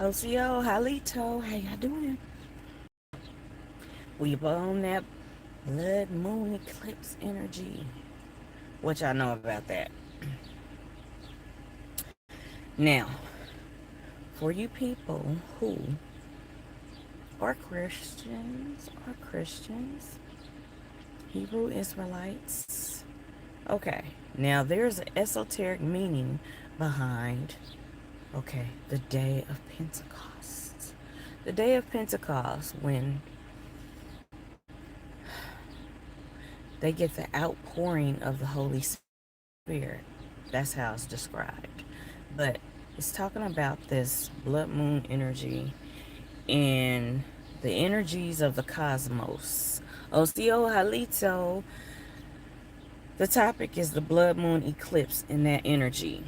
OCO, Halito, how y'all doing? We on that blood moon eclipse energy. What y'all know about that? Now, for you people who are Christians, Hebrew Israelites. Okay, now there's an esoteric meaning behind, the day of Pentecost. The day of Pentecost, when they get the outpouring of the Holy Spirit. That's how it's described. But it's talking about this blood moon energy and the energies of the cosmos. Ocio Halito, the topic is the blood moon eclipse and that energy.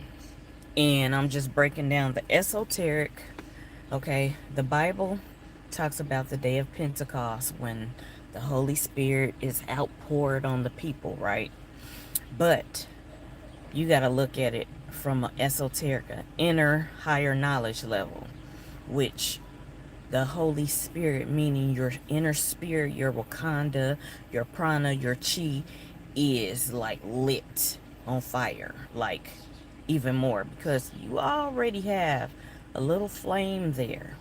And I'm just breaking down the esoteric. Okay, the Bible talks about the day of Pentecost when the Holy Spirit is outpoured on the people, right? But you got to look at it from an esoteric, an inner, higher knowledge level, which the Holy Spirit, meaning your inner spirit, your Wakanda, your prana, your chi, is like lit on fire, like even more, because you already have a little flame there.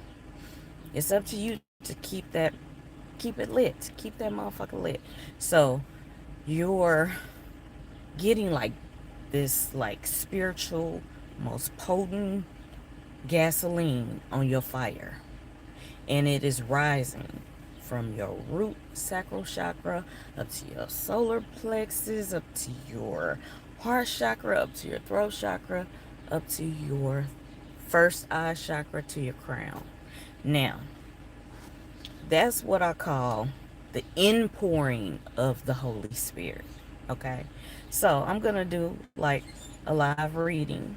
It's up to you to keep it lit, keep that motherfucker lit. So you're getting like this like spiritual, most potent gasoline on your fire, and it is rising from your root sacral chakra up to your solar plexus, up to your heart chakra, up to your throat chakra, up to your first eye chakra, to your crown. Now, that's what I call the inpouring of the Holy Spirit. Okay, so I'm gonna do like a live reading.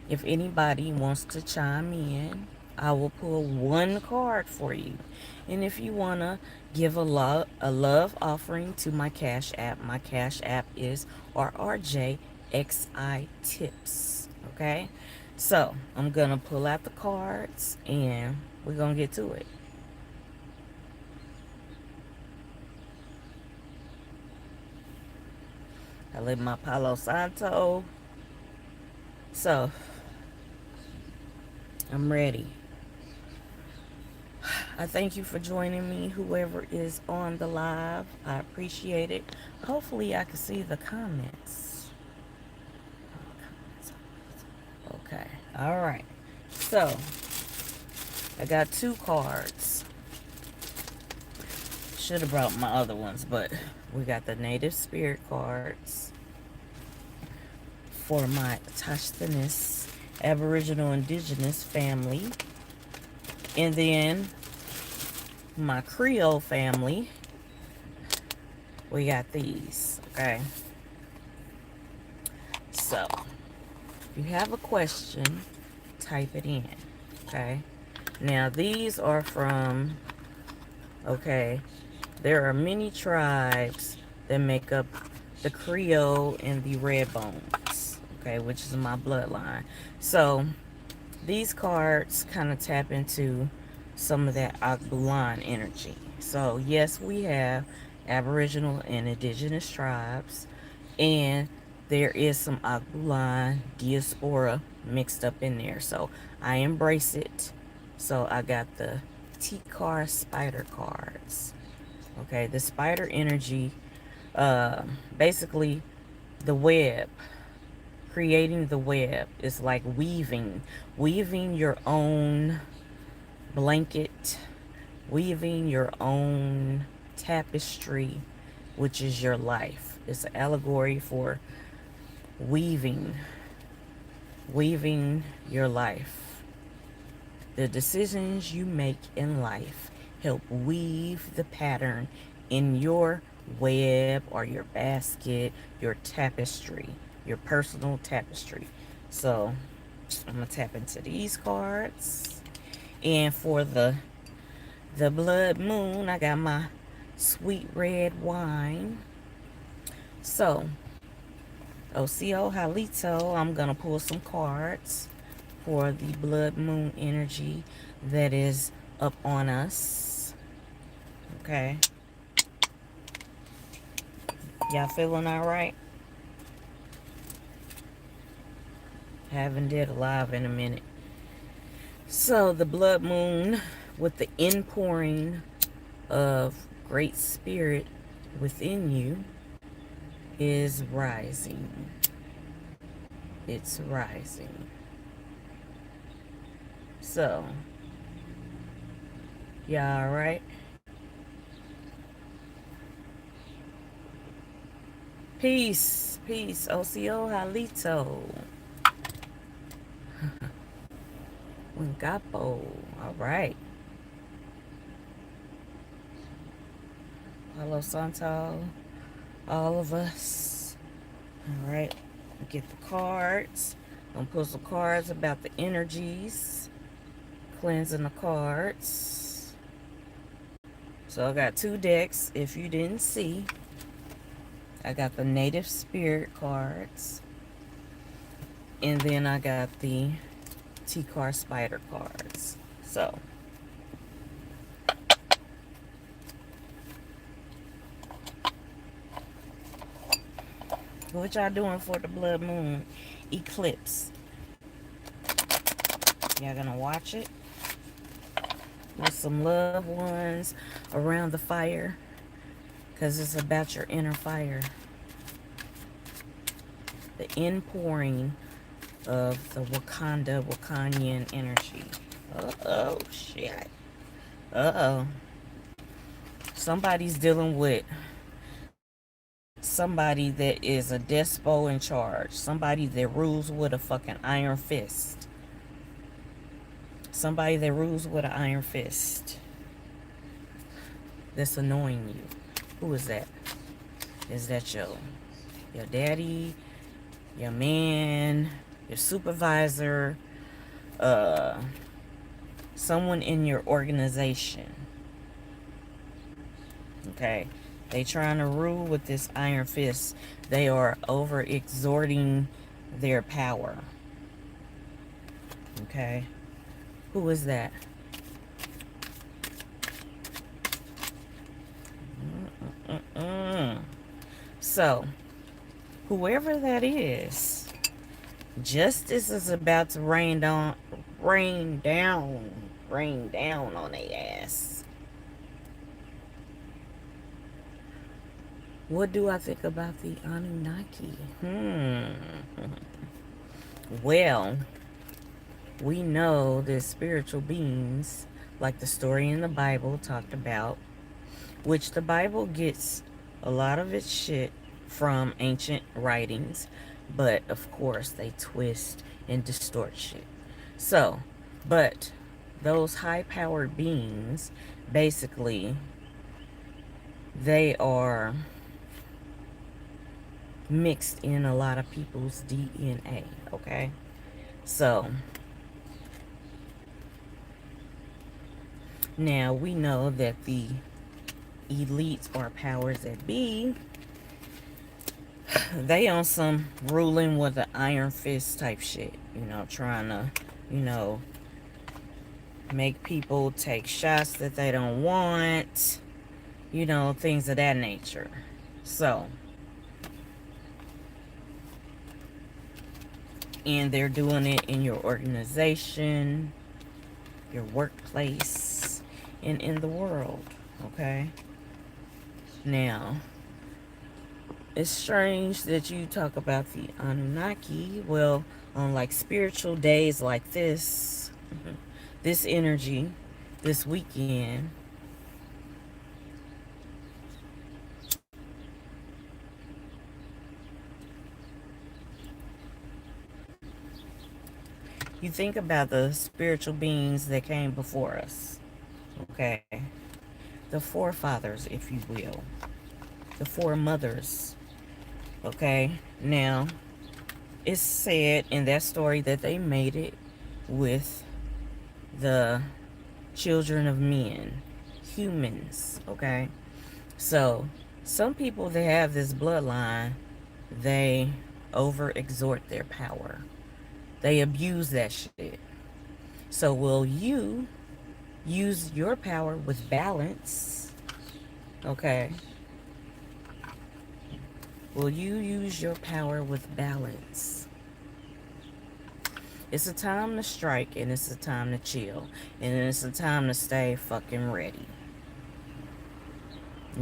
If anybody wants to chime in, I will pull one card for you. And if you want to give a love offering to my Cash App is RRJXI Tips. Okay? So, I'm going to pull out the cards and we're going to get to it. I live my Palo Santo. So, I'm ready. I thank you for joining me, whoever is on the live. I appreciate it. Hopefully, I can see the comments. Okay. All right. So, I got two cards. Should have brought my other ones, but we got the Native Spirit cards for my Tashtanis Aboriginal Indigenous family. And then my Creole family, we got these, okay? So, if you have a question, type it in, okay? Now, these are from, okay, there are many tribes that make up the Creole and the Red Bones, okay, which is my bloodline. So, these cards kind of tap into some of that Agbulan energy. So, yes, we have Aboriginal and Indigenous tribes, and there is some Agbulan diaspora mixed up in there. So, I embrace it. So, I got the T-Car Spider cards. Okay, the spider energy, basically, the web. Creating the web is like weaving your own blanket, weaving your own tapestry, which is your life. It's an allegory for weaving your life. The decisions you make in life help weave the pattern in your web or your basket, your tapestry, your personal tapestry. So I'm gonna tap into these cards. And for the blood moon, I got my sweet red wine. So, Ocio Halito, I'm gonna pull some cards for the blood moon energy that is up on us. Okay. Y'all feeling all right? Haven't did a live in a minute. So the blood moon with the inpouring of great spirit within you is rising. It's rising. So, y'all all right? Peace, peace, Ocio Halito. Wingapo. All right. Hello, Santo. All of us. All right. Get the cards. Gonna pull some cards about the energies. Cleansing the cards. So I got 2 decks. If you didn't see, I got the native spirit cards. And then I got the T-Car Spider cards. So, what y'all doing for the blood moon eclipse? Y'all gonna watch it with some loved ones around the fire? Because it's about your inner fire. The inpouring of the Wakandan energy. Uh-oh, shit. Uh-oh. Somebody's dealing with somebody that is a despo in charge. Somebody that rules with a fucking iron fist. Somebody that rules with an iron fist. That's annoying you. Who is that? Is that your daddy, your man, your supervisor, someone in your organization? Okay, they trying to rule with this iron fist. They are over exerting their power. Okay, who is that? So, whoever that is, justice is about to rain down on their ass. What do I think about the Anunnaki? Well, we know that spiritual beings, like the story in the Bible talked about, which the Bible gets a lot of its shit from ancient writings, but of course they twist and distort shit. So, but those high-powered beings, basically, they are mixed in a lot of people's DNA, okay? So, now we know that the elites or powers that be, they on some ruling with an iron fist type shit, you know, trying to, you know, make people take shots that they don't want, you know, things of that nature. So, and they're doing it in your organization, your workplace, and in the world, okay? Now, it's strange that you talk about the Anunnaki. Well, on like spiritual days like this, this energy, this weekend, you think about the spiritual beings that came before us, okay? The forefathers, if you will. The foremothers, okay? Now, it's said in that story that they made it with the children of men, humans, okay? So, some people that have this bloodline, they over exhort their power. They abuse that shit. So will you use your power with balance? Okay. Will you use your power with balance? It's a time to strike, and it's a time to chill, and it's a time to stay fucking ready.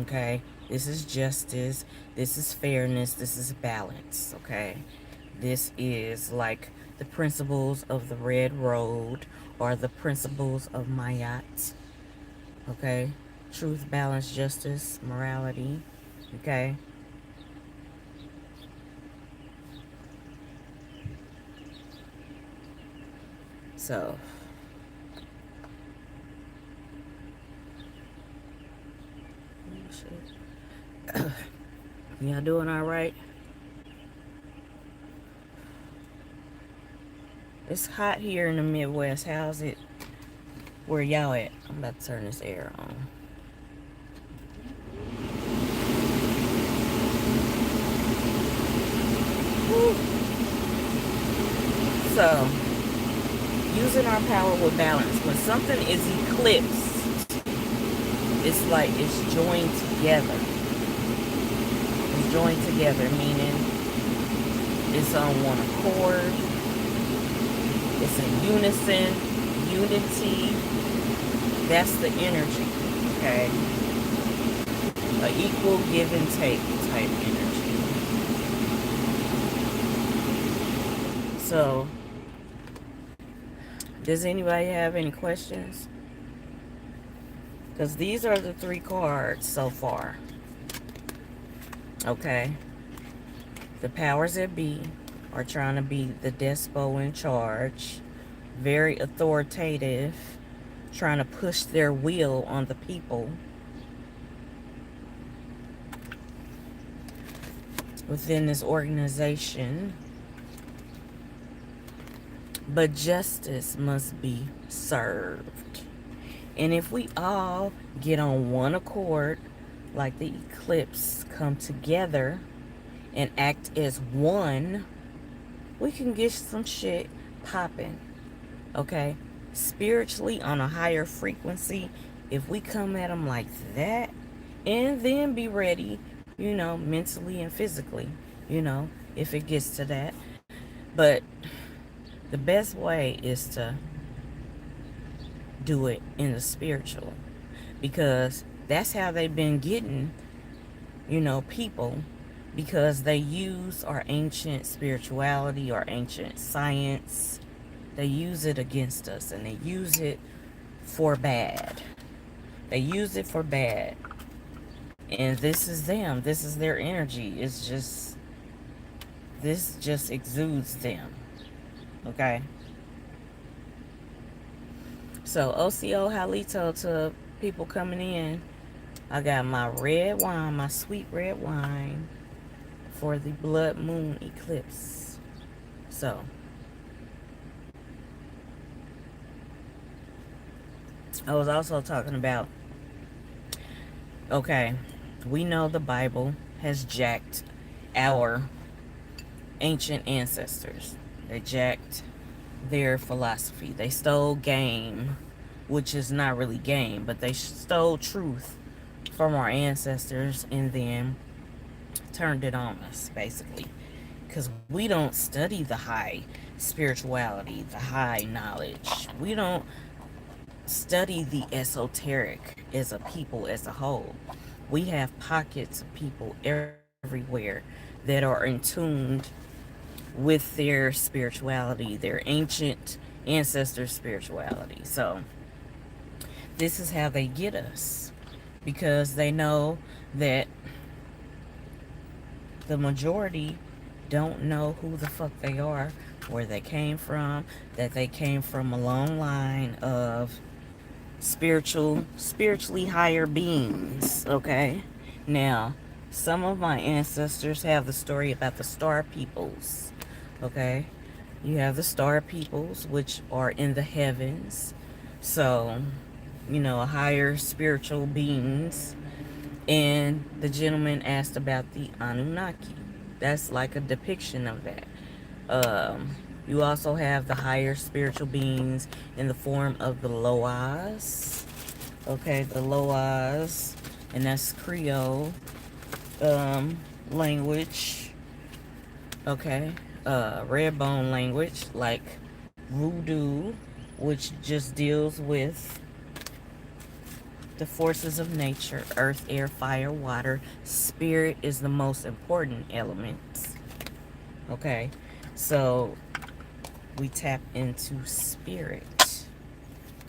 Okay? This is justice. This is fairness. This is balance. Okay? This is like the principles of the Red Road or the principles of Mayat. Okay? Truth, balance, justice, morality. Okay? So, y'all doing all right? It's hot here in the Midwest. How's it? Where y'all at? I'm about to turn this air on. Woo. So, using our power with balance. When something is eclipsed, it's like it's joined together. It's joined together, meaning it's on one accord. It's in unison, unity. That's the energy, okay? An equal give and take type energy. So, does anybody have any questions? Because these are the 3 cards so far. Okay? The powers that be are trying to be the despo in charge. Very authoritative. Trying to push their will on the people. Within this organization. But justice must be served. And if we all get on one accord, like the eclipse, come together and act as one, we can get some shit popping. Okay? Spiritually, on a higher frequency, if we come at them like that, and then be ready, mentally and physically, if it gets to that. But the best way is to do it in the spiritual, because that's how they've been getting, people, because they use our ancient spirituality, our ancient science. They use it against us, and they use it for bad. They use it for bad. And this is them. This is their energy. This just exudes them. Okay? So, OCO Halito, to people coming in, I got my red wine, my sweet red wine for the blood moon eclipse. So, I was also talking about, okay, we know the Bible has jacked our ancient ancestors. They jacked their philosophy. They stole game, which is not really game, but they stole truth from our ancestors and then turned it on us, basically. Because we don't study the high spirituality, the high knowledge. We don't study the esoteric as a people as a whole. We have pockets of people everywhere that are in tune with their spirituality, their ancient ancestor spirituality. So this is how they get us, because they know that the majority don't know who the fuck they are, where they came from, that they came from a long line of spiritually higher beings. Okay, now some of my ancestors have the story about the star peoples. Okay, you have the star peoples, which are in the heavens, so higher spiritual beings. And the gentleman asked about the Anunnaki. That's like a depiction of that. You also have the higher spiritual beings in the form of the Loas. Okay, the Loas, and that's Creole language. Okay, red bone language like voodoo, which just deals with the forces of nature: earth, air, fire, water. Spirit is the most important element. Okay, so we tap into spirit.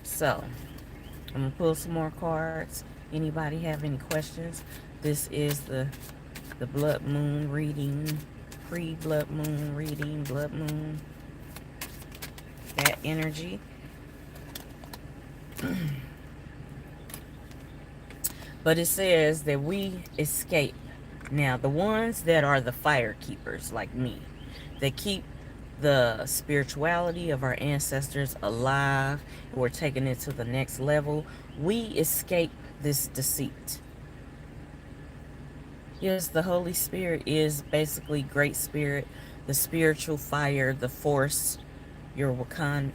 So I'm gonna pull some more cards. Anybody have any questions? This is the blood moon reading, pre-blood moon reading, blood moon, that energy. But it says that we escape. Now, the ones that are the fire keepers, like me, that keep the spirituality of our ancestors alive, and we're taking it to the next level, we escape this deceit. Yes, the Holy Spirit is basically Great Spirit, the spiritual fire, the force, your Wakanyan,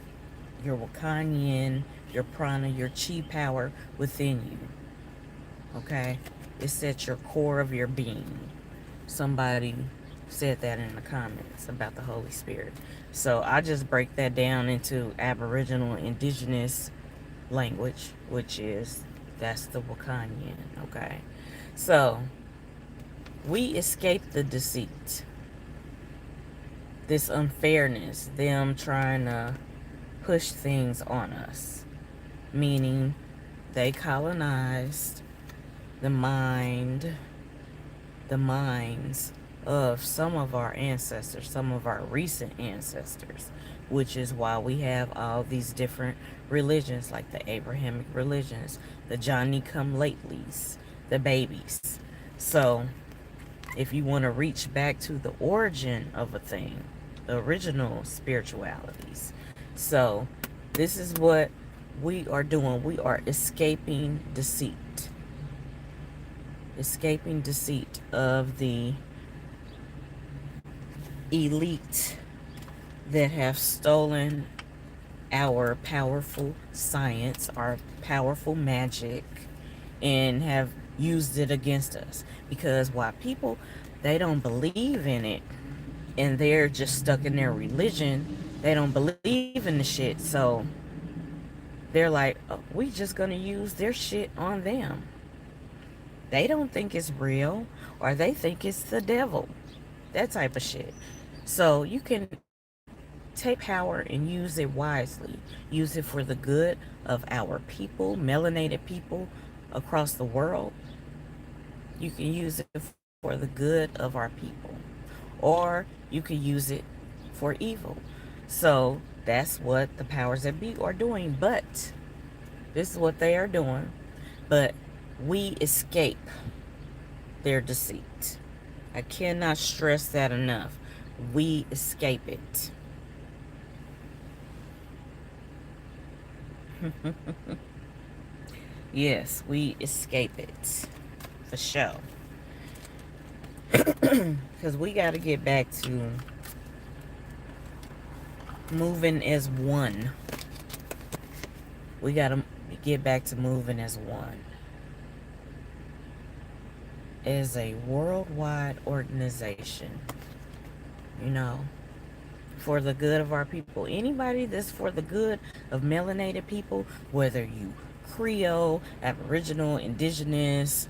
your prana, your chi power within you. Okay? It's at your core of your being. Somebody said that in the comments about the Holy Spirit. So I just break that down into Aboriginal indigenous language, which is, that's the Wakanyan. Okay? So we escape the deceit, this unfairness, them trying to push things on us, meaning they colonized the minds of some of our ancestors, some of our recent ancestors, which is why we have all these different religions, like the Abrahamic religions, the Johnny come latelys, the babies. So if you want to reach back to the origin of a thing, the original spiritualities. So this is what we are doing. We are escaping deceit. Escaping deceit of the elite that have stolen our powerful science, our powerful magic, and have used it against us. Because why people, they don't believe in it, and they're just stuck in their religion, they don't believe in the shit, so they're like, oh, we just gonna use their shit on them. They don't think it's real, or they think it's the devil, that type of shit. So you can take power and use it wisely. Use it for the good of our people, melanated people across the world. You can use it for the good of our people, or you can use it for evil. So that's what the powers that be are doing. But this is what they are doing. But we escape their deceit. I cannot stress that enough. We escape it. Yes, we escape it. For sure. Because we got to get back to moving as one. We got to get back to moving as one. As a worldwide organization. You know, for the good of our people. Anybody that's for the good of melanated people, whether you Creole, Aboriginal, Indigenous,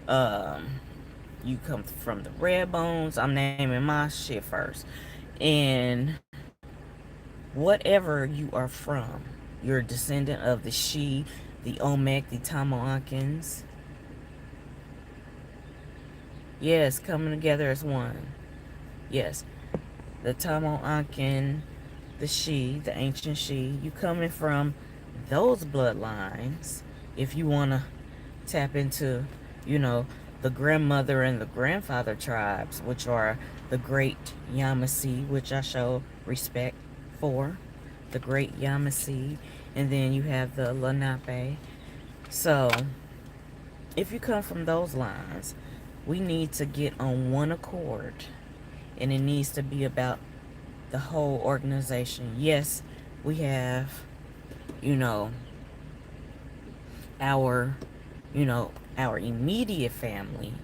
you come from the red bones, I'm naming my shit first, and whatever you are from, you're a descendant of the She, the Omek, the Tamoankins. Yes, coming together as one. Yes, the Tamoankin, the She, the ancient She. You coming from those bloodlines. If you want to tap into, you know, the grandmother and the grandfather tribes, which are the great Yamasee, which I show respect for, the great Yamasee, and then you have the Lenape. So if you come from those lines, we need to get on one accord, and it needs to be about the whole organization. Yes, we have, you know, our, our immediate family,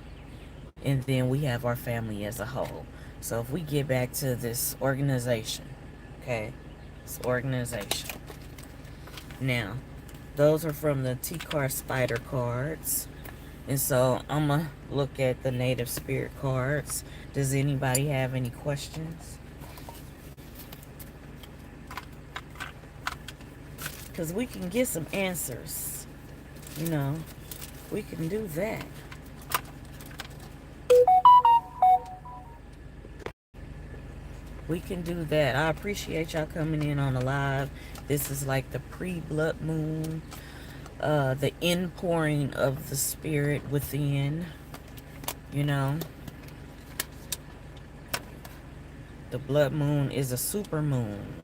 and then we have our family as a whole. So if we get back to this organization, okay, this organization. Now, those are from the T-Car Spider cards. And so I'm going to look at the Native Spirit cards. Does anybody have any questions? Because we can get some answers. You know, we can do that. We can do that. I appreciate y'all coming in on the live. This is like the pre-blood moon. The inpouring of the spirit within. You know. The blood moon is a supermoon.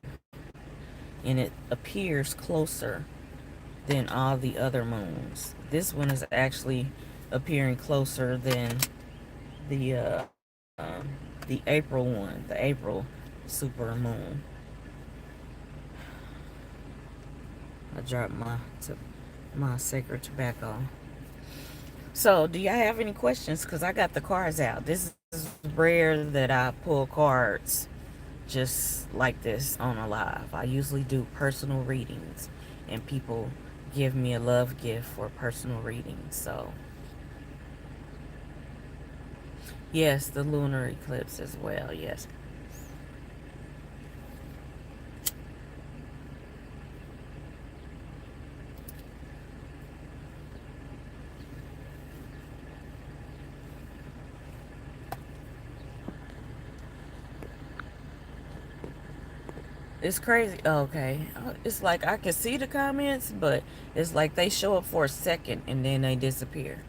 And it appears closer than all the other moons. This one is actually appearing closer than the the April one, the April super moon. I dropped my sacred tobacco. So, do y'all have any questions? Because I got the cards out. This is rare that I pull cards just like this on a live. I usually do personal readings, and people give me a love gift for personal readings. So, yes, the lunar eclipse as well. Yes. It's crazy. Okay. It's like I can see the comments, but it's like they show up for a second and then they disappear.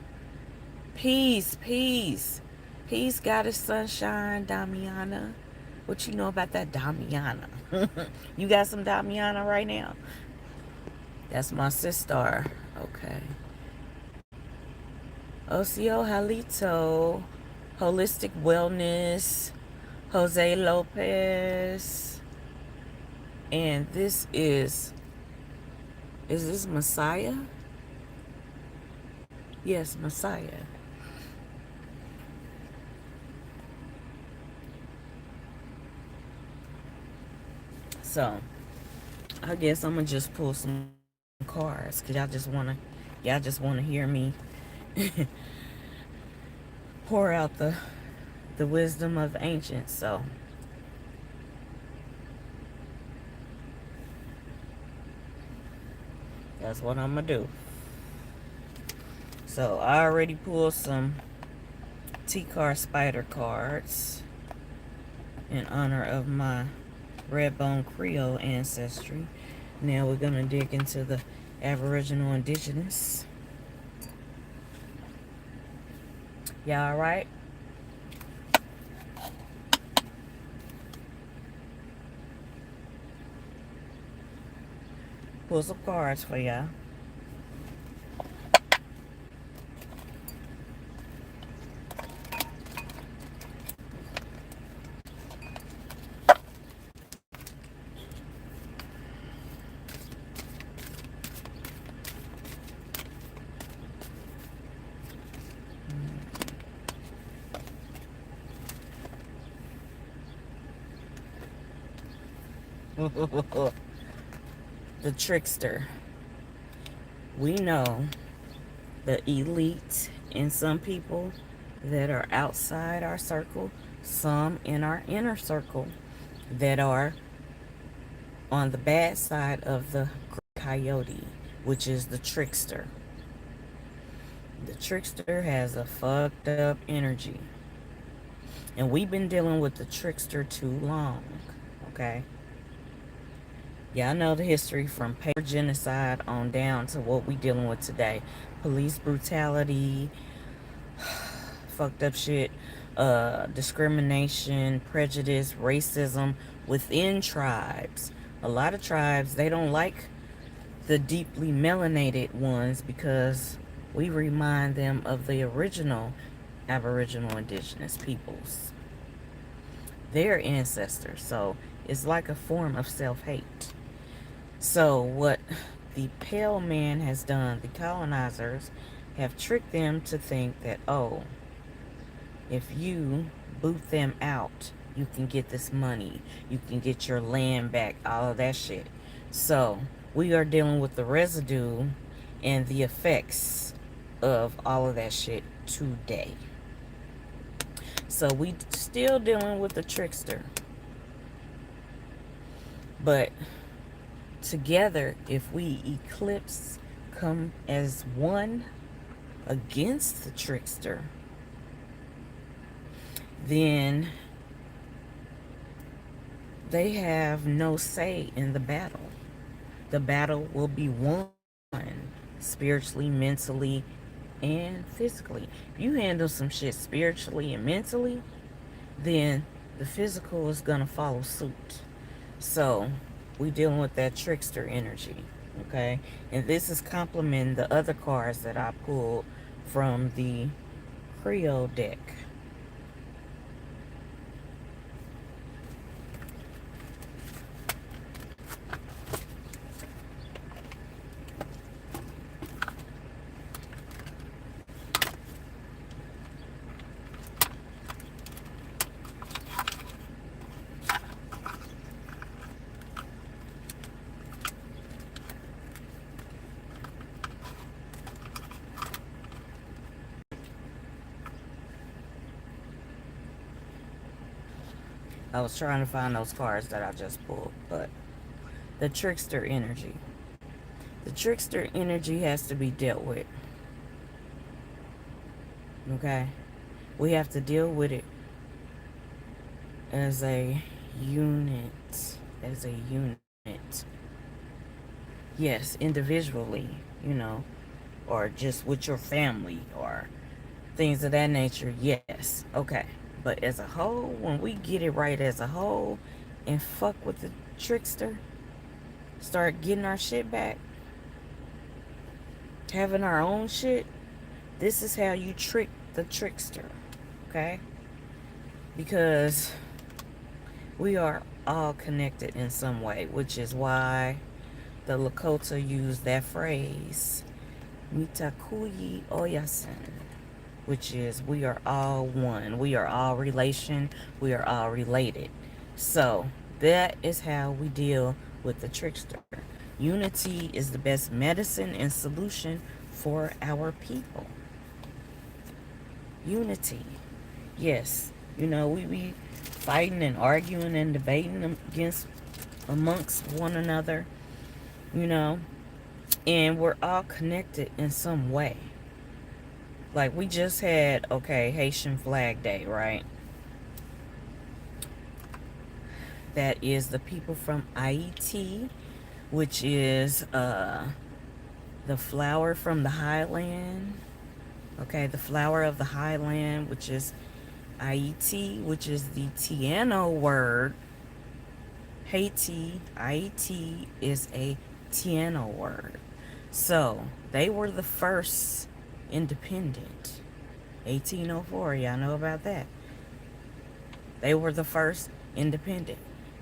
Peace, peace. Peace, goddess sunshine, Damiana. What you know about that Damiana? You got some Damiana right now? That's my sister. Okay. Ocio Halito. Holistic Wellness. Jose Lopez. And this is this Messiah? Yes, Messiah. So, I guess I'm gonna just pull some cards because y'all just wanna hear me pour out the wisdom of the ancients. So, that's what I'm gonna do. So I already pulled some T-Car Spider cards in honor of my Redbone Creole ancestry. Now we're gonna dig into the Aboriginal Indigenous. Y'all alright? Pull some cards for y'all. The trickster. We know the elite and some people that are outside our circle, some in our inner circle that are on the bad side of the coyote, which is the trickster. The trickster has a fucked up energy. And we've been dealing with the trickster too long, okay? Y'all know the history from paper genocide on down to what we dealing with today. Police brutality, fucked up shit, discrimination, prejudice, racism within tribes. A lot of tribes, they don't like the deeply melanated ones because we remind them of the original Aboriginal Indigenous peoples, their ancestors. So is like a form of self-hate. So what the pale man has done, the colonizers have tricked them to think that, oh, if you boot them out, you can get this money, you can get your land back, all of that shit. So we are dealing with the residue and the effects of all of that shit today. So we still dealing with the trickster. But together, if we eclipse come as one against the trickster, then they have no say in the battle. The battle will be won spiritually, mentally, and physically. If you handle some shit spiritually and mentally, then the physical is gonna follow suit. So we dealing with that trickster energy, okay? And this is complementing the other cards that I pulled from the Creole deck. I was trying to find those cards that I just pulled, but the trickster energy. The trickster energy has to be dealt with. Okay? We have to deal with it as a unit. As a unit. Yes, individually, you know, or just with your family or things of that nature. Yes. Okay. But as a whole, when we get it right as a whole and fuck with the trickster, start getting our shit back, having our own shit, this is how you trick the trickster. Okay? Because we are all connected in some way, which is why the Lakota used that phrase, Mitakuyi Oyasin, which is we are all one. We are all relation. We are all related. So that is how we deal with the trickster. Unity is the best medicine and solution for our people. Unity. Yes, you know, we be fighting and arguing and debating against amongst one another, you know, and we're all connected in some way. Like we just had, okay, Haitian Flag Day, right? That is the people from Haiti, which is the flower from the highland. Okay, the flower of the highland, which is Haiti, which is the Tiano word. Haiti, Haiti is a Tiano word. So they were the first independent. 1804, y'all know about that. They were the first independent.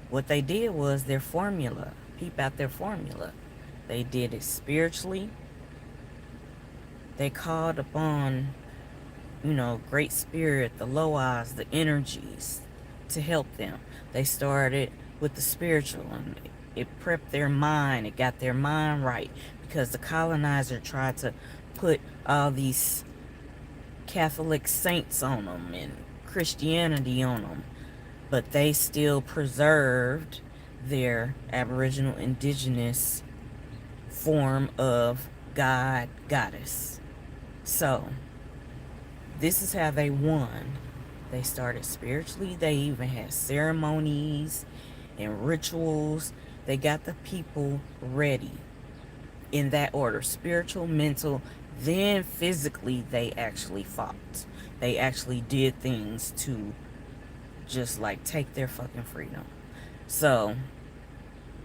What they did was their formula. Peep out their formula. They did it spiritually. They called upon, you know, Great Spirit, the Loas, the energies to help them. They started with the spiritual, and it prepped their mind. It got their mind right, because the colonizer tried to put all these Catholic saints on them and Christianity on them, but they still preserved their Aboriginal indigenous form of God, goddess. So this is how they won. They started spiritually. They even had ceremonies and rituals. They got the people ready in that order: spiritual, mental, then physically they actually fought. They actually did things to just like take their fucking freedom. So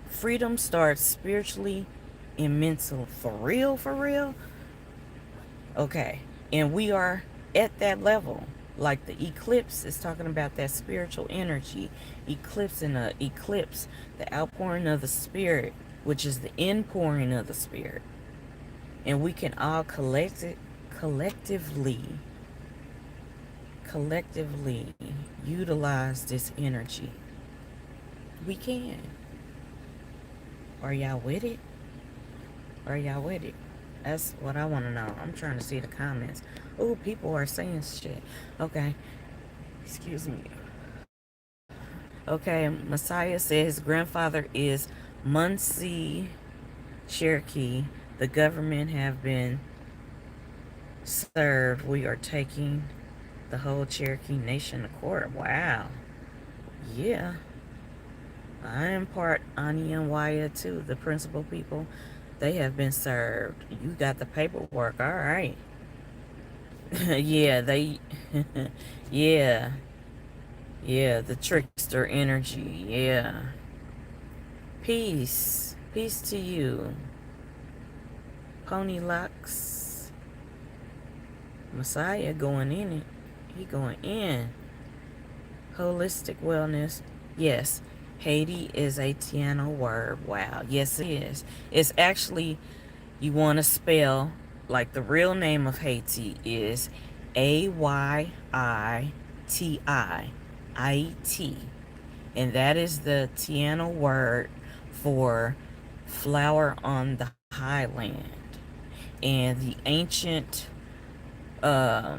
freedom starts spiritually and mental. For real, for real. Okay, and we are at that level. Like the eclipse is talking about that spiritual energy. Eclipse in a eclipse, the outpouring of the spirit, which is the inpouring of the spirit. And we can all collectively utilize this energy. We can. Are y'all with it? Are y'all with it? That's what I want to know. I'm trying to see the comments. Oh, people are saying shit. Okay. Excuse me. Okay. Messiah says his grandfather is Muncie Cherokee. The government have been served. We are taking the whole Cherokee Nation to court. Wow. Yeah. I am part Anianwaya too. The principal people, they have been served. You got the paperwork. All right. Yeah, they, yeah, yeah, the trickster energy. Yeah. Peace. Peace to you. Pony Lux. Messiah going in it. He going in. Holistic wellness. Yes. Haiti is a Tiano word. Wow. Yes, it is. It's actually, you want to spell, like the real name of Haiti is Ayiti. It. And that is the Tiano word for flower on the highland. And the ancient, I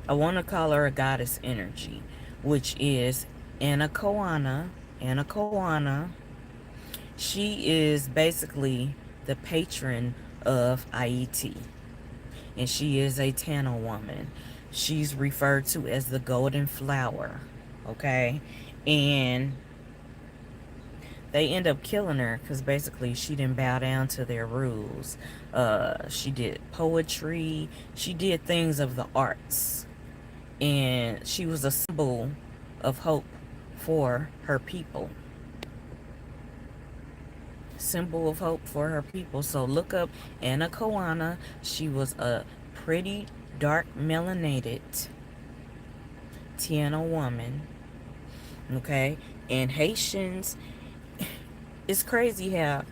want to call her a goddess energy, which is Anakoana. Anakoana. She is basically the patron of Haiti, and she is a Tano woman. She's referred to as the golden flower, okay? And they end up killing her because basically she didn't bow down to their rules. She did poetry. She did things of the arts. And she was a symbol of hope for her people. Symbol of hope for her people. So look up Anna Koana. She was a pretty dark melanated Tiana woman. Okay? And Haitians, it's crazy how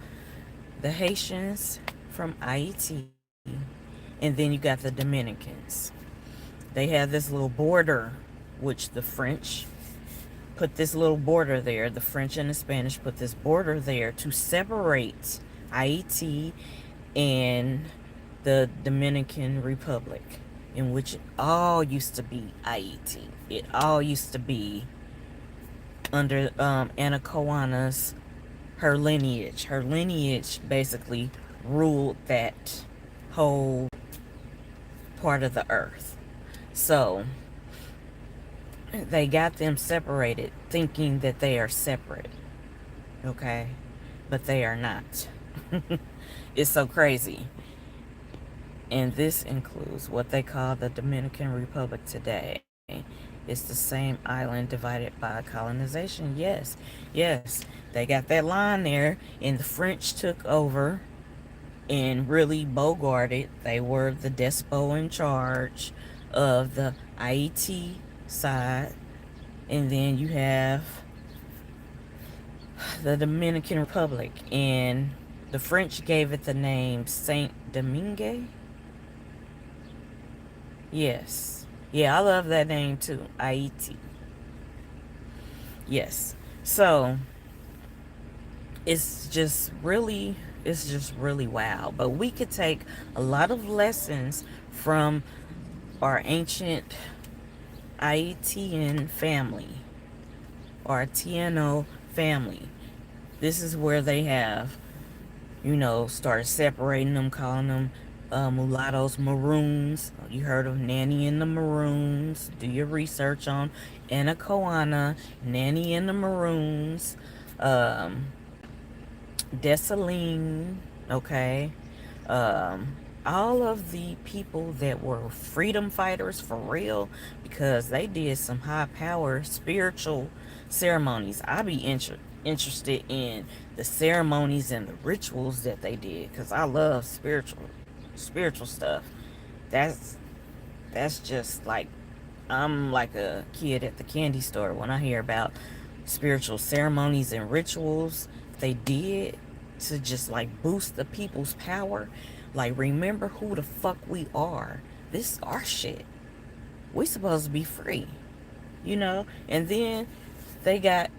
the Haitians from Haiti, and then you got the Dominicans. They have this little border, which the French put this little border there. The French and the Spanish put this border there to separate Haiti and the Dominican Republic, in which it all used to be Haiti. It all used to be under Anna Koana's, her lineage. Her lineage basically ruled that whole part of the earth. So they got them separated, thinking that they are separate. Okay? But they are not. It's so crazy. And this includes what they call the Dominican Republic today. It's the same island divided by colonization. Yes, yes. They got that line there, and the French took over and really bogarted. They were the despo in charge of the Haiti side. And then you have the Dominican Republic. And the French gave it the name Saint Domingue. Yes. Yeah, I love that name too. Haiti. Yes. So it's just really wow. But we could take a lot of lessons from our ancient Haitian family, our Tiano family. This is where they have, started separating them, calling them mulattoes, maroons. You heard of Nanny and the Maroons. Do your research on Anna Koana, Nanny and the Maroons, Dessalines, okay? All of the people that were freedom fighters for real, because they did some high power spiritual ceremonies. I'd be interested in the ceremonies and the rituals that they did, because I love spiritual stuff. That's that's just like, I'm like a kid at the candy store when I hear about spiritual ceremonies and rituals they did to just like boost the people's power. Like, remember who the fuck we are. This is our shit. We supposed to be free, you know? And then they got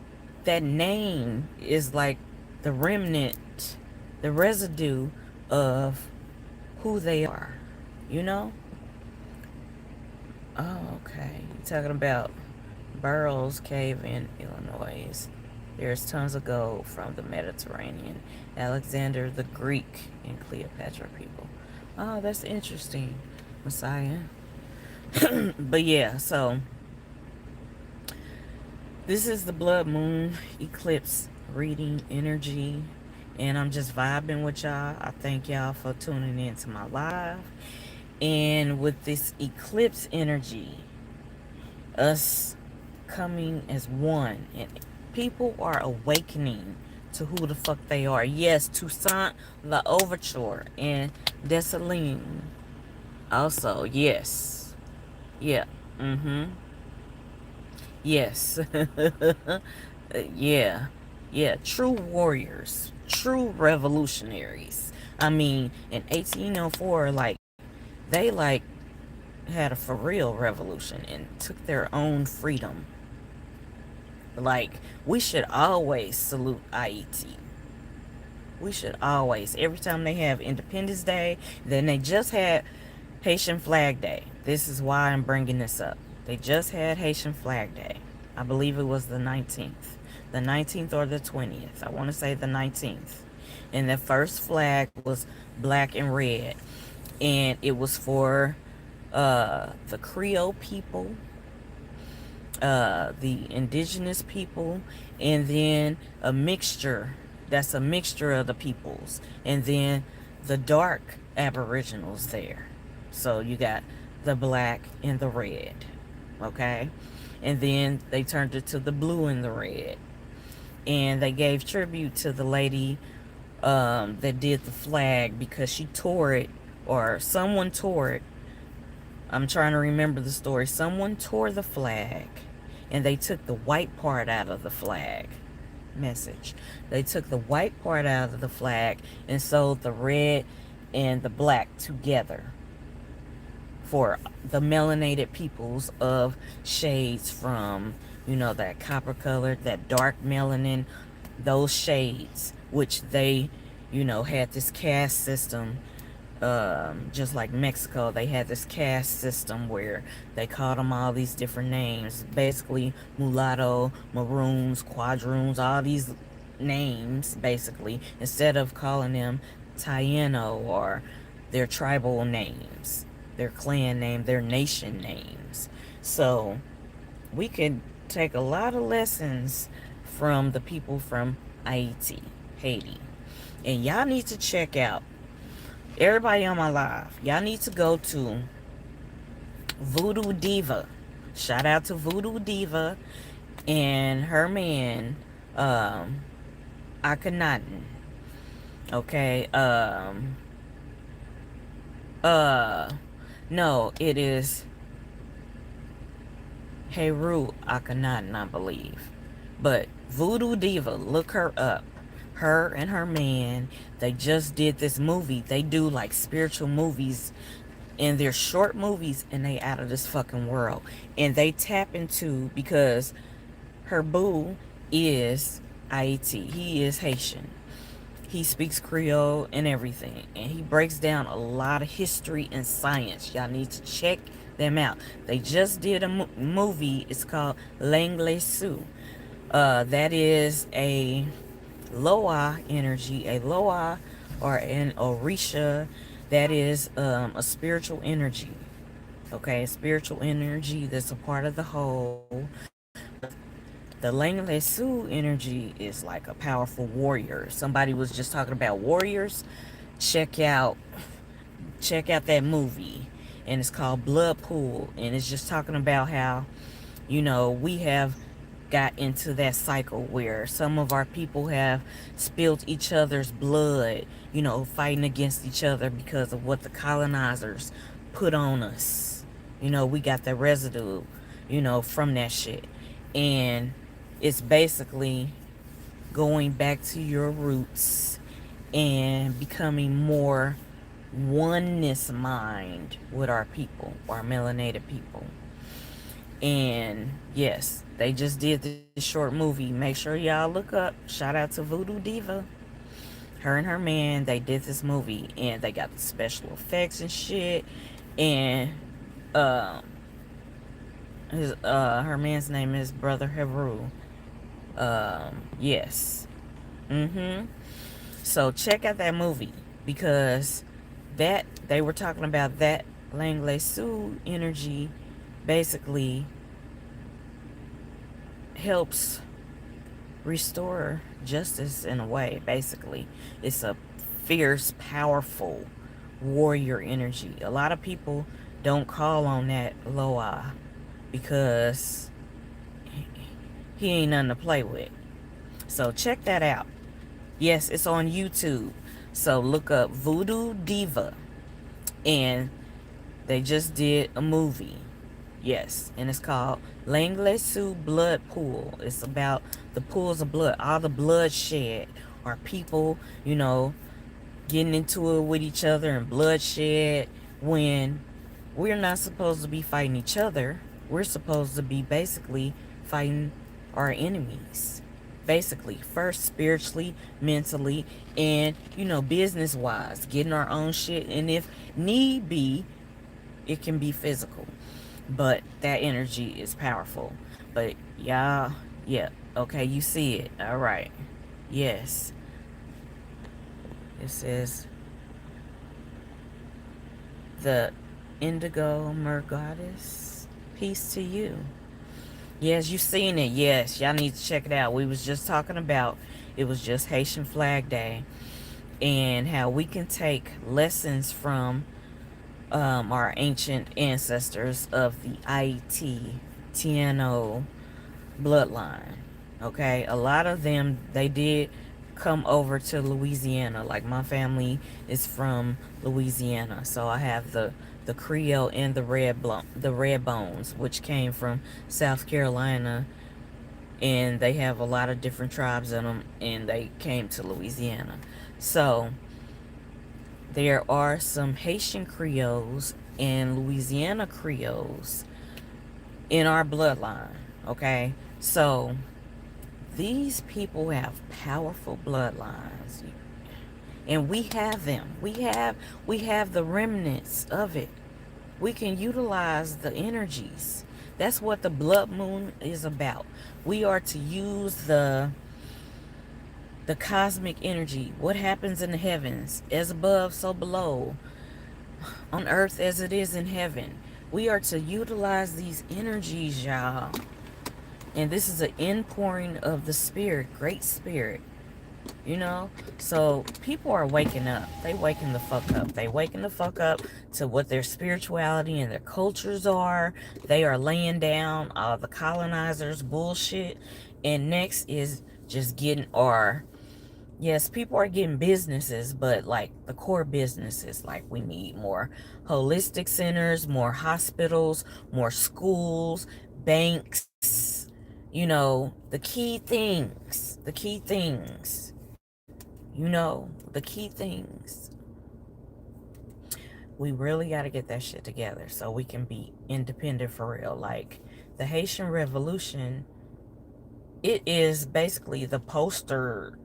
that name is like the remnant, the residue of who they are, you know? Oh, okay. You're talking about Burroughs Cave in Illinois. There's tons of gold from the Mediterranean. Alexander the Greek and Cleopatra people. Oh, that's interesting, Messiah. But yeah, so this is the blood moon eclipse reading energy. And I'm just vibing with y'all. I thank y'all for tuning in to my live. And with this eclipse energy, us coming as one, and people are awakening to who the fuck they are. Yes, Toussaint the Overture and Dessalines also. Yes, yeah, yes. Yeah, yeah, true warriors, true revolutionaries. I mean, in 1804, like, they like had a for real revolution and took their own freedom. Like, we should always salute IET. We should always. Every time they have Independence Day, then they just had Haitian Flag Day. This is why I'm bringing this up. They just had Haitian Flag Day. I believe it was the 19th. The 19th or the 20th. I want to say the 19th. And the first flag was black and red. And it was for the Creole people, the indigenous people, and then a mixture. That's a mixture of the peoples. And then the dark aboriginals there. So you got the black and the red. Okay? And then they turned it to the blue and the red. And they gave tribute to the lady that did the flag because she tore it, or someone tore it. I'm trying to remember the story. Someone tore the flag and they took the white part out of the flag. Message. They took the white part out of the flag and sewed the red and the black together for the melanated peoples of shades from, you know, that copper color, that dark melanin, those shades, which they, you know, had this caste system. Just like Mexico, they had this caste system where they called them all these different names. Basically, mulatto, maroons, quadroons, all these names, basically, instead of calling them Taino or their tribal names, their clan name, their nation names. So, we could take a lot of lessons from the people from Haiti, Haiti. And y'all need to check out, everybody on my live, y'all need to go to Voodoo Diva. Shout out to Voodoo Diva and her man, Akhenaten. Okay, no, it is Heru Akhenaten, I believe. But Voodoo Diva, look her up. Her and her man, they just did this movie. They do like spiritual movies, and they're short movies, and they out of this fucking world. And they tap into, because her boo is Haiti. He is Haitian. He speaks Creole and everything, and he breaks down a lot of history and science. Y'all need to check them out. They just did a movie. It's called Langlais Sioux. That is a Loa energy, a Loa or an Orisha. That is a spiritual energy. Okay, a spiritual energy that's a part of the whole. The Langlais Sioux energy is like a powerful warrior. Somebody was just talking about warriors. Check out that movie, and it's called Blood Pool, and it's just talking about how, you know, we have got into that cycle where some of our people have spilled each other's blood, you know, fighting against each other because of what the colonizers put on us. We got the residue, from that shit. And it's basically going back to your roots and becoming more oneness mind with our people, our melanated people. And yes, they just did this short movie. Make sure y'all look up. Shout out to Voodoo Diva. Her and her man, they did this movie and they got the special effects and shit. And um her man's name is Brother Heru. Yes. So check out that movie because that they were talking about that Langley Sioux energy basically helps restore justice in a way. Basically, it's a fierce, powerful warrior energy. A lot of people don't call on that Loa because he ain't nothing to play with. So check that out. Yes, it's on YouTube. So look up Voodoo Diva. And they just did a movie. Yes, and it's called Langley Sioux Blood Pool. It's about the pools of blood, all the bloodshed, or people, getting into it with each other and bloodshed when we're not supposed to be fighting each other. We're supposed to be basically fighting our enemies. Basically, first spiritually, mentally, and business wise, getting our own shit. And if need be, it can be physical. But that energy is powerful. But y'all, yeah, okay, you see it. All right. Yes. It says the indigo mer goddess. Peace to you. Yes, you seen it. Yes, y'all need to check it out. We was just talking about it was just Haitian Flag Day and how we can take lessons from our ancient ancestors of the Tiano bloodline. Okay, a lot of them they did come over to Louisiana. Like my family is from Louisiana, so I have the Creole and the red bones, which came from South Carolina, and they have a lot of different tribes in them, and they came to Louisiana. So there are some Haitian Creoles and Louisiana Creoles in our bloodline. Okay, so these people have powerful bloodlines, and we have them. We have the remnants of it. We can utilize the energies. That's what the blood moon is about. We are to use the cosmic energy. What happens in the heavens, as above, so below, on earth as it is in heaven. We are to utilize these energies, y'all. And this is an inpouring of the spirit, great spirit. So people are waking up. They waking the fuck up. They waking the fuck up to what their spirituality and their cultures are. They are laying down all the colonizers bullshit. And next is just getting our, yes, people are getting businesses, but like the core businesses, like we need more holistic centers, more hospitals, more schools, banks, the key things. The key things. We really got to get that shit together so we can be independent for real. Like the Haitian Revolution, it is basically the poster,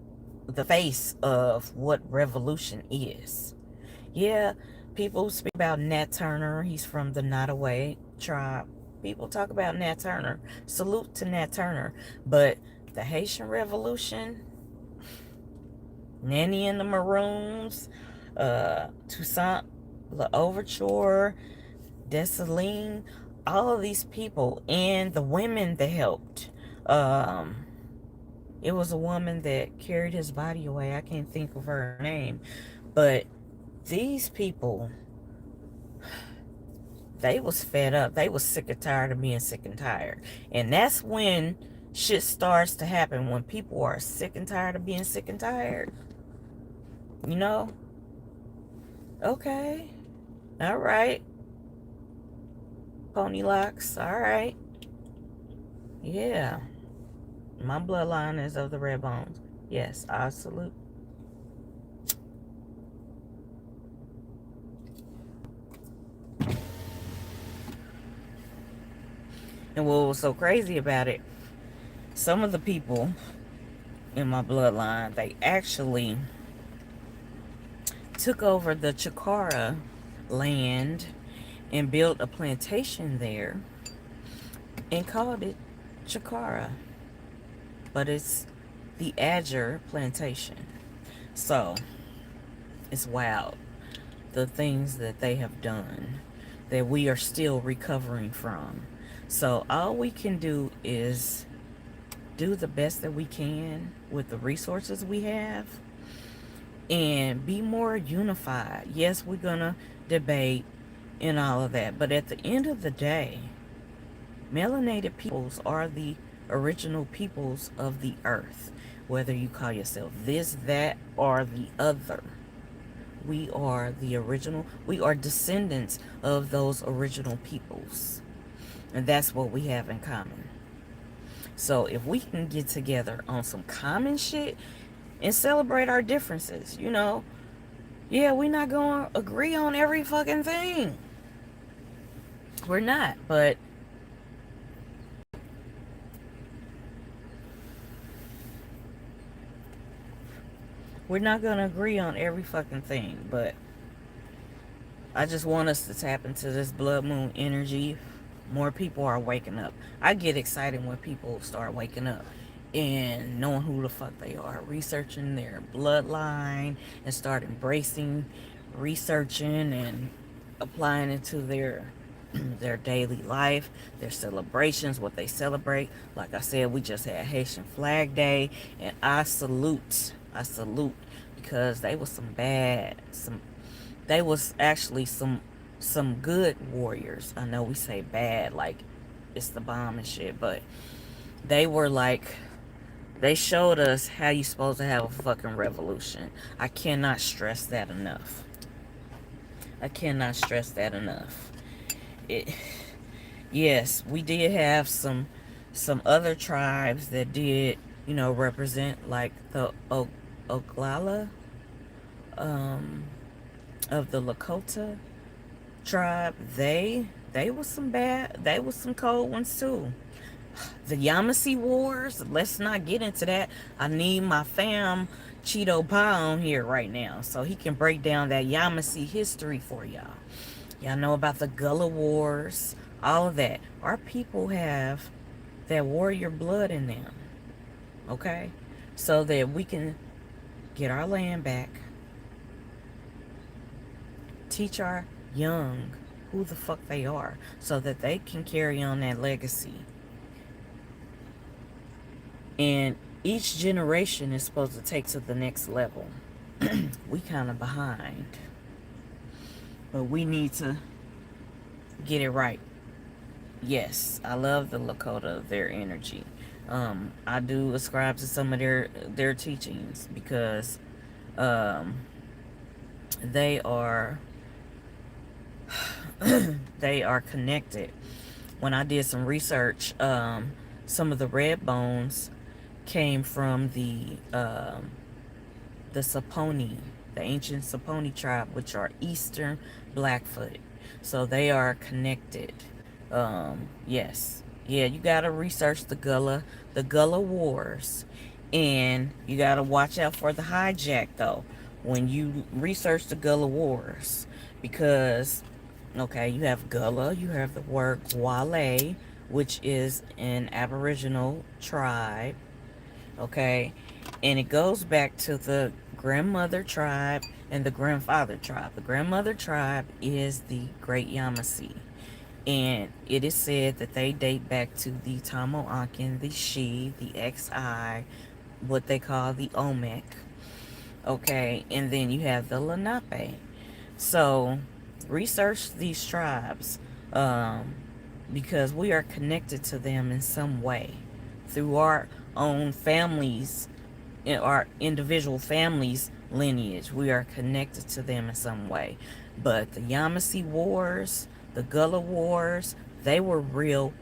the face of what revolution is. Yeah, people speak about Nat Turner. He's from the Nottoway tribe. People talk about Nat Turner. Salute to Nat Turner. But the Haitian Revolution, Nanny and the Maroons, Toussaint L'Ouverture, Dessalines, all of these people, and the women that helped. It was a woman that carried his body away. I can't think of her name. But these people, they was fed up. They was sick and tired of being sick and tired. And that's when shit starts to happen. When people are sick and tired of being sick and tired. You know? Okay. All right. Pony locks. All right. Yeah. My bloodline is of the red bones. Yes, I salute. And what was so crazy about it, some of the people in my bloodline, they actually took over the Chikara land and built a plantation there and called it Chikara. But it's the Azure plantation. So it's wild, the things that they have done that we are still recovering from. So all we can do is do the best that we can with the resources we have and be more unified. Yes, we're gonna debate and all of that, but at the end of the day, melanated peoples are the original peoples of the earth. Whether you call yourself this, that, or the other, we are the original. We are descendants of those original peoples. And that's what we have in common. So if we can get together on some common shit and celebrate our differences, yeah, we're not going to agree on every fucking thing. We're not, but we're not going to agree on every fucking thing. But I just want us to tap into this blood moon energy. More people are waking up. I get excited when people start waking up and knowing who the fuck they are, researching their bloodline and start embracing, researching and applying it to their their daily life, their celebrations, what they celebrate. Like I said, we just had Haitian Flag Day, and I salute because they was they was actually some good warriors. I know we say bad like it's the bomb and shit, but they were like, they showed us how you supposed to have a fucking revolution. I cannot stress that enough. I cannot stress that enough. Yes, we did have some other tribes that did, represent, like the Oglala of the Lakota tribe. They was some cold ones too. The Yamasee Wars, let's not get into that. I need my fam Cheeto Pie on here right now so he can break down that Yamasee history for y'all. Y'all know about the Gullah Wars, all of that. Our people have that warrior blood in them, okay? So that we can get our land back, teach our young who the fuck they are so that they can carry on that legacy. And each generation is supposed to take to the next level. We kind of behind. But we need to get it right. Yes, I love the Lakota, their energy. I do ascribe to some of their teachings because they are they are connected. When I did some research, some of the red bones came from the Saponi, the ancient Saponi tribe, which are Eastern Blackfoot. So they are connected. Yes. Yeah, you gotta research the Gullah Wars. And you gotta watch out for the hijack though when you research the Gullah Wars. Because, okay, you have Gullah, you have the word Gwale, which is an Aboriginal tribe. Okay, and it goes back to the grandmother tribe and the grandfather tribe. The grandmother tribe is the Great Yamasee, and it is said that they date back to the Tomoakin, the Shi, the Xi, what they call the Olmec. Okay, and then you have the Lenape. So research these tribes, because we are connected to them in some way through our own families, in our individual families lineage. We are connected to them in some way. But the Yamasee Wars, the Gullah Wars, They were real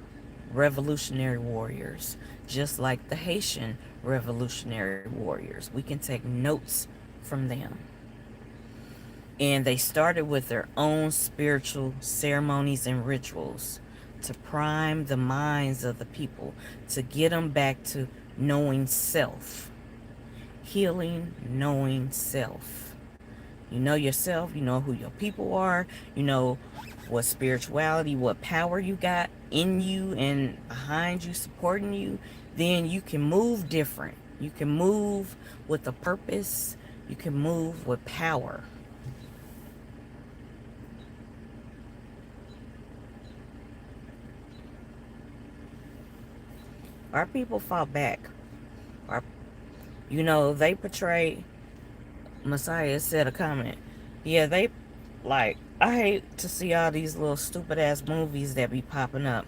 revolutionary warriors, just like the Haitian revolutionary warriors. We can take notes from them. And they started with their own spiritual ceremonies and rituals to prime the minds of the people, to get them back to knowing self, healing, knowing self. You know yourself, you know who your people are, you know what spirituality, what power you got in you and behind you, supporting you. Then you can move different. You can move with a purpose. You can move with power. Our people fought back. Our, they portray. Messiah said a comment. Yeah, they like. I hate to see all these little stupid ass movies that be popping up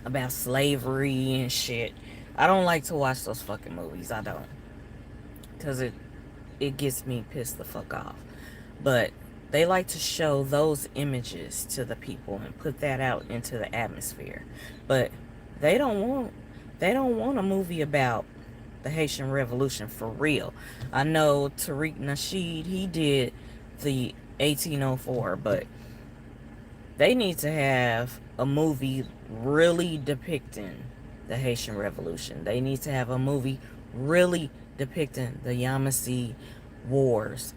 about slavery and shit. I don't like to watch those fucking movies. I don't, cause it gets me pissed the fuck off. But they like to show those images to the people and put that out into the atmosphere. But they don't want they don't want a movie about the Haitian Revolution for real. I know Tariq Nasheed, he did the 1804, but they need to have a movie really depicting the Haitian Revolution. They need to have a movie really depicting the Yamasee Wars,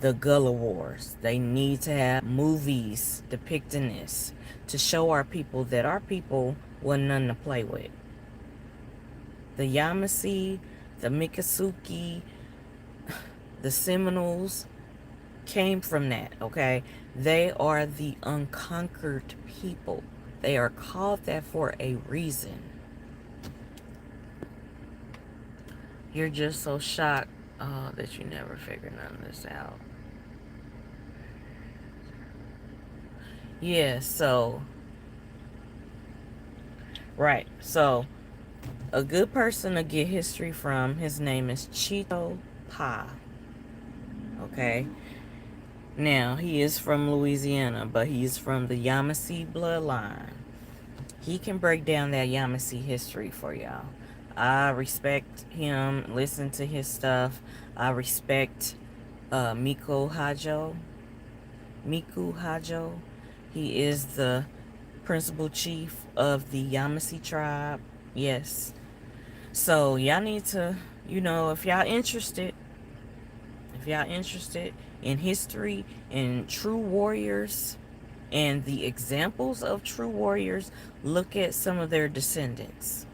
the Gullah Wars. They need to have movies depicting this to show our people that our people wasn't nothing to play with. The Yamasee, the Miccosukee, the Seminoles came from that, okay? They are the unconquered people. They are called that for a reason. You're just so shocked that you never figured none of this out. Yeah, so, right. So, a good person to get history from, his name is Chito Pa. Okay? Now, he is from Louisiana, but he's from the Yamasee bloodline. He can break down that Yamasee history for y'all. I respect him, listen to his stuff. I respect Miku Hajo. Miku Hajo. He is the principal chief of the Yamasee tribe. Yes. So y'all need to, if y'all interested in history and true warriors and the examples of true warriors, look at some of their descendants.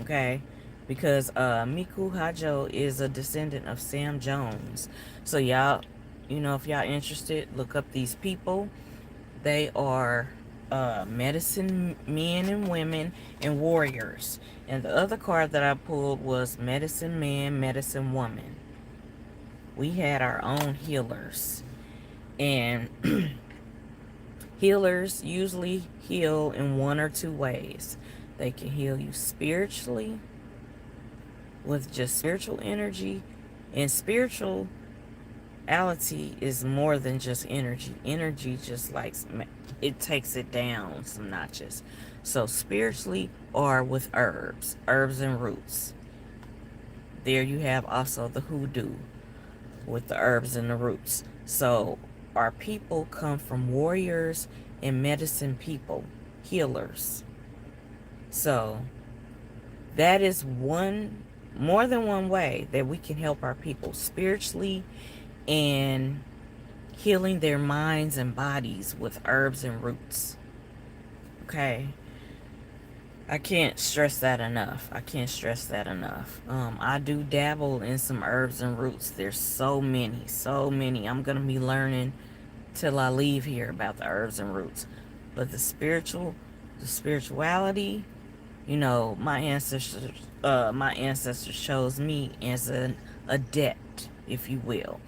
Okay? Because Miku Hajo is a descendant of Sam Jones. So y'all, if y'all interested, look up these people. They are medicine men and women and warriors. And the other card that I pulled was medicine man, medicine woman. We had our own healers. And healers usually heal in one or two ways. They can heal you spiritually with just spiritual energy. And spirituality is more than just energy. Energy just like it takes it down some notches. So spiritually or with herbs and roots. There you have also the hoodoo with the herbs and the roots. So our people come from warriors and medicine people, healers. So that is more than one way that we can help our people spiritually and healing their minds and bodies with herbs and roots. Okay. I can't stress that enough. I do dabble in some herbs and roots. There's so many. I'm going to be learning till I leave here about the herbs and roots. But the spirituality, my ancestors chose me as an adept, if you will,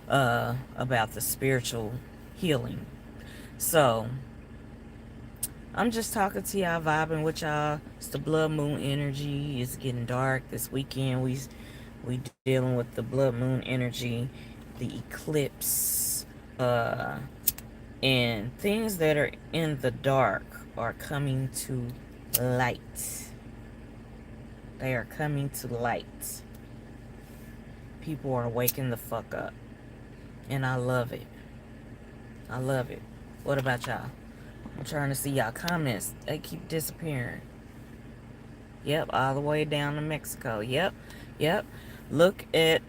about the spiritual healing. So I'm just talking to y'all, vibing with y'all. It's the blood moon energy. It's getting dark this weekend. We dealing with the blood moon energy, the eclipse, And things that are in the dark are coming to light. They are coming to light. People are waking the fuck up. And I love it. I love it. What about y'all? I'm trying to see y'all comments. They keep disappearing. Yep, all the way down to Mexico. Yep, yep. Look at,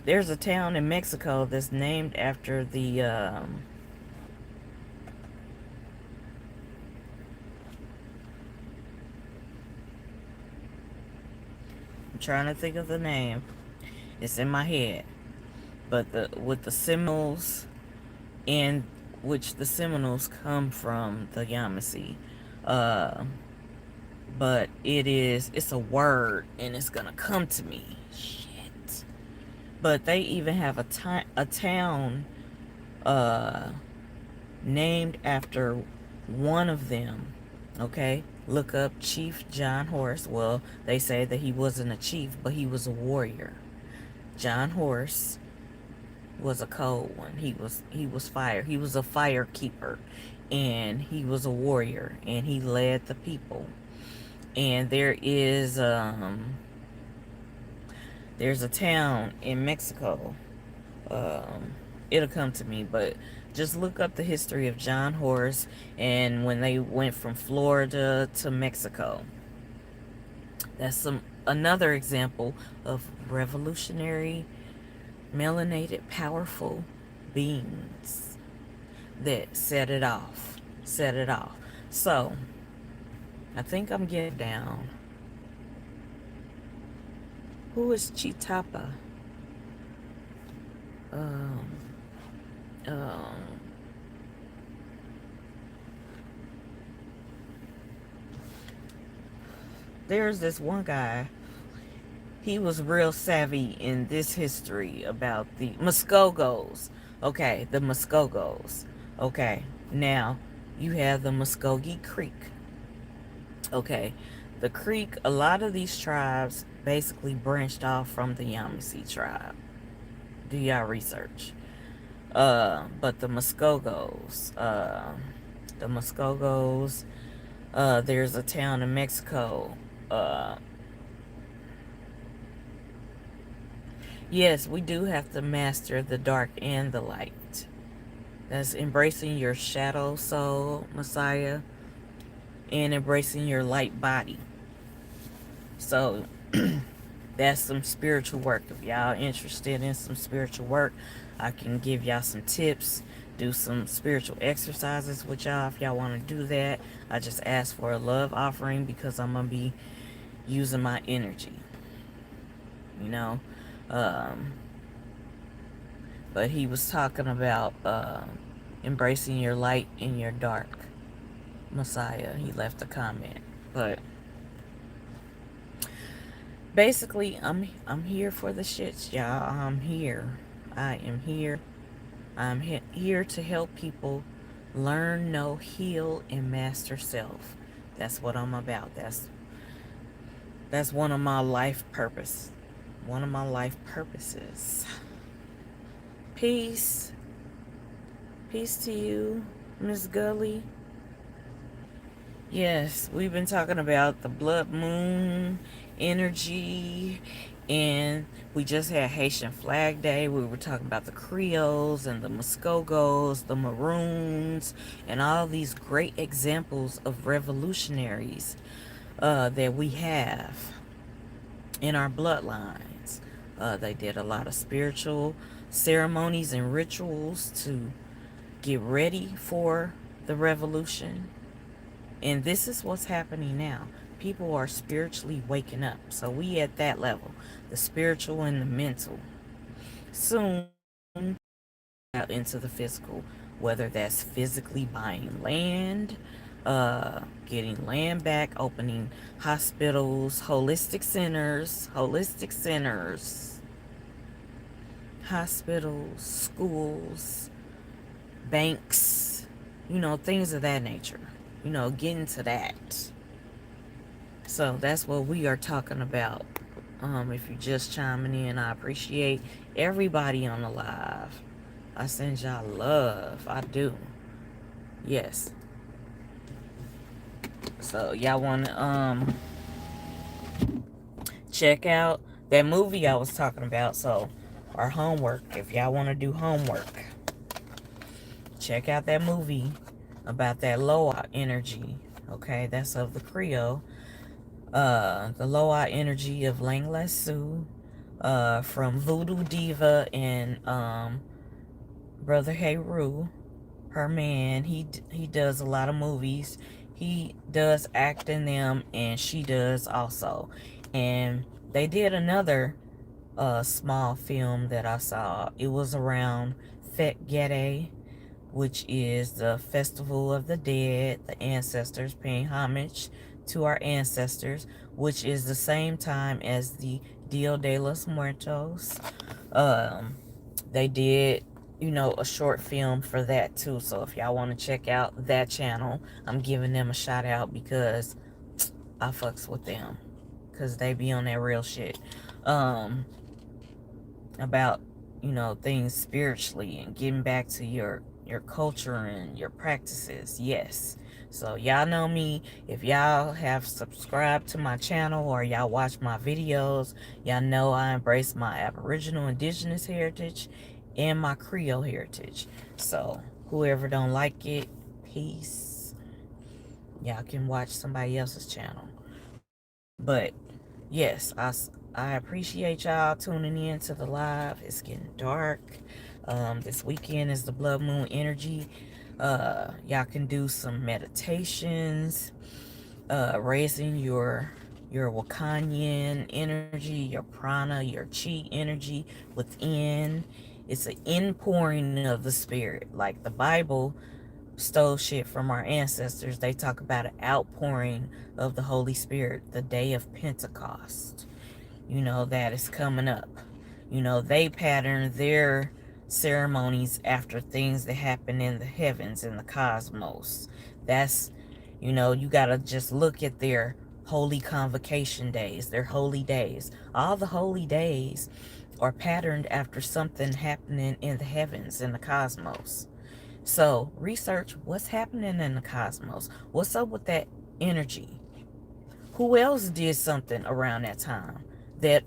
there's a town in Mexico that's named after the, I'm trying to think of the name. It's in my head. But with the Seminoles, in which the Seminoles come from the Yamasee. Uh, but it's a word, and it's gonna come to me. Shit. But they even have a town uh, named after one of them. Okay, look up Chief John Horse. Well, they say that he wasn't a chief, but he was a warrior. John Horse was a cold one. He was fire. He was a fire keeper, and he was a warrior, and he led the people. And there's a town in Mexico. It'll come to me, but just look up the history of John Horse and when they went from Florida to Mexico. That's another example of revolutionary, melanated, powerful beings that set it off. Set it off. So, I think I'm getting down. Who is Chitapa? Um, um, there's this one guy. He was real savvy in this history about the Muskogos. Okay, the Muskogos. Okay, now you have the Muskogee Creek. Okay, the creek, a lot of these tribes basically branched off from the Yamasee tribe. Do y'all research? But the Muskogos, there's a town in Mexico. Yes, we do have to master the dark and the light. That's embracing your shadow soul, Messiah, and embracing your light body. So that's some spiritual work. If y'all interested in some spiritual work, I can give y'all some tips, do some spiritual exercises with y'all if y'all want to do that. I just ask for a love offering because I'm going to be using my energy, you know. But he was talking about embracing your light in your dark, Messiah. He left a comment. But basically, I'm here for the shits, y'all. I'm here. I am here. I'm here to help people learn, know, heal, and master self. That's what I'm about. That's one of my life purpose. One of my life purposes. Peace. Peace to you, Miss Gully. Yes, we've been talking about the blood moon energy, and we just had Haitian Flag Day. We were talking about the Creoles and the Muskogos, the Maroons, and all these great examples of revolutionaries that we have in our bloodlines. They did a lot of spiritual ceremonies and rituals to get ready for the revolution. And this is what's happening now. People are spiritually waking up. So we at that level, the spiritual and the mental. Soon out into the physical, whether that's physically buying land, getting land back, opening hospitals, hospitals, schools, banks, things of that nature. Getting to that. So that's what we are talking about. If you're just chiming in, I appreciate everybody on the live. I send y'all love. I do. Yes. So y'all wanna check out that movie I was talking about. So our homework, if y'all wanna do homework, check out that movie about that Loa energy. Okay, that's of the Creole. The Loa energy of Lang Lasu, from Voodoo Diva and Brother Heru, her man. He does a lot of movies. He does act in them, and she does also. And they did another small film that I saw. It was around Fet Gede, which is the festival of the dead, the ancestors paying homage to our ancestors, which is the same time as the Dia de los Muertos. Um, they did, a short film for that too. So if y'all want to check out that channel, I'm giving them a shout out because I fucks with them. Because they be on that real shit. About things spiritually and getting back to your culture and your practices. Yes, so y'all know me. If y'all have subscribed to my channel or y'all watch my videos, y'all know I embrace my Aboriginal indigenous heritage and my Creole heritage. So whoever don't like it, peace. Y'all can watch somebody else's channel. But yes, I appreciate y'all tuning in to the live. It's getting dark. This weekend is the blood moon energy. Y'all can do some meditations, raising your Wakanyan energy, your prana, your chi energy within. It's an inpouring of the spirit. Like the Bible stole shit from our ancestors. They talk about an outpouring of the Holy Spirit, the day of Pentecost. That is coming up. They pattern their ceremonies after things that happen in the heavens, in the cosmos. That's, you gotta just look at their holy convocation days, their holy days. All the holy days are patterned after something happening in the heavens, in the cosmos. So research what's happening in the cosmos. What's up with that energy? Who else did something around that time that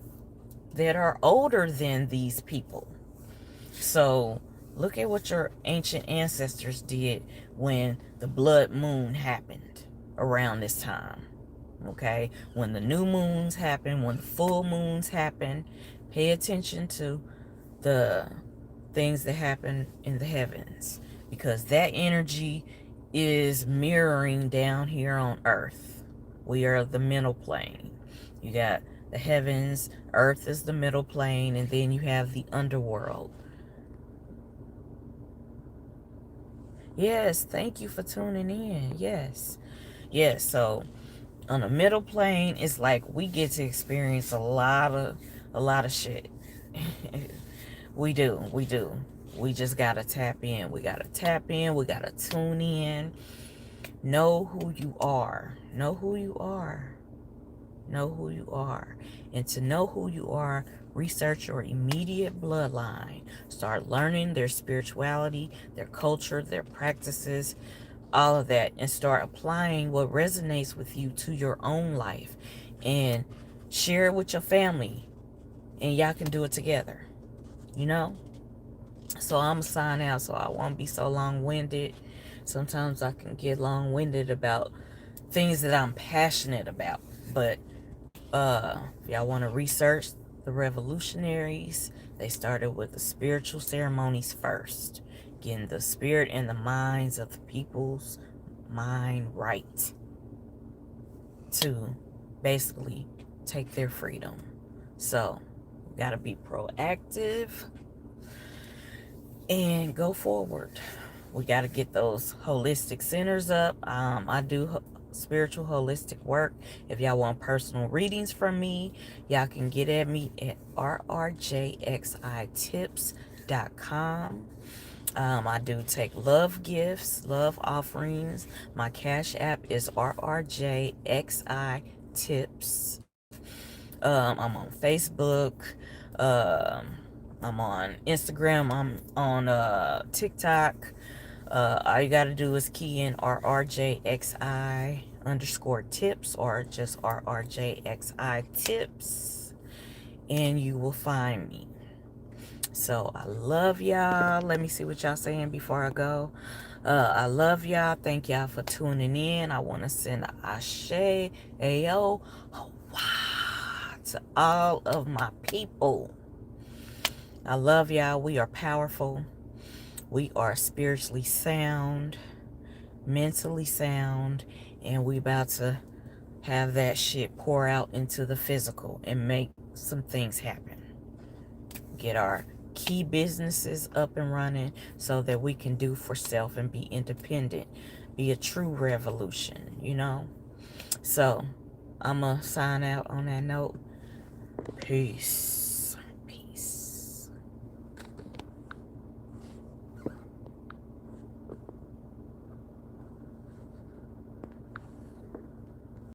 are older than these people? So look at what your ancient ancestors did when the blood moon happened around this time. Okay, when the new moons happen, when the full moons happen, pay attention to the things that happen in the heavens, because that energy is mirroring down here on earth. We are the middle plane. You got the heavens, earth is the middle plane, and then you have the underworld. Yes, thank you for tuning in. Yes, so on the middle plane, it's like we get to experience a lot of shit. We do. We just gotta tap in. We gotta tap in. We gotta tune in. Know who you are. Know who you are. Know who you are. And to know who you are, research your immediate bloodline. Start learning their spirituality, their culture, their practices, all of that, and start applying what resonates with you to your own life. And share it with your family. And y'all can do it together. You know? So I'm going to sign out so I won't be so long-winded. Sometimes I can get long-winded about things that I'm passionate about. But if y'all want to research the revolutionaries, they started with the spiritual ceremonies first. Getting the spirit and the minds of the people's mind right to basically take their freedom. So, got to be proactive and go forward. We got to get those holistic centers up. I do spiritual holistic work. If y'all want personal readings from me, y'all can get at me at rrjxitips.com. I do take love gifts, love offerings. My cash app is rrjxitips. I'm on Facebook. I'm on Instagram. I'm on TikTok. All you gotta do is key in RRJXI underscore tips, or just RRJXI tips, and you will find me. So I love y'all. Let me see what y'all saying before I go. I love y'all. Thank y'all for tuning in. I want to send a ashe, ayo, hawa to all of my people. I love y'all. We are powerful. We are spiritually sound, mentally sound, and we about to have that shit pour out into the physical and make some things happen. Get our key businesses up and running so that we can do for self and be independent. Be a true revolution, you know? So, I'm going to sign out on that note. Peace.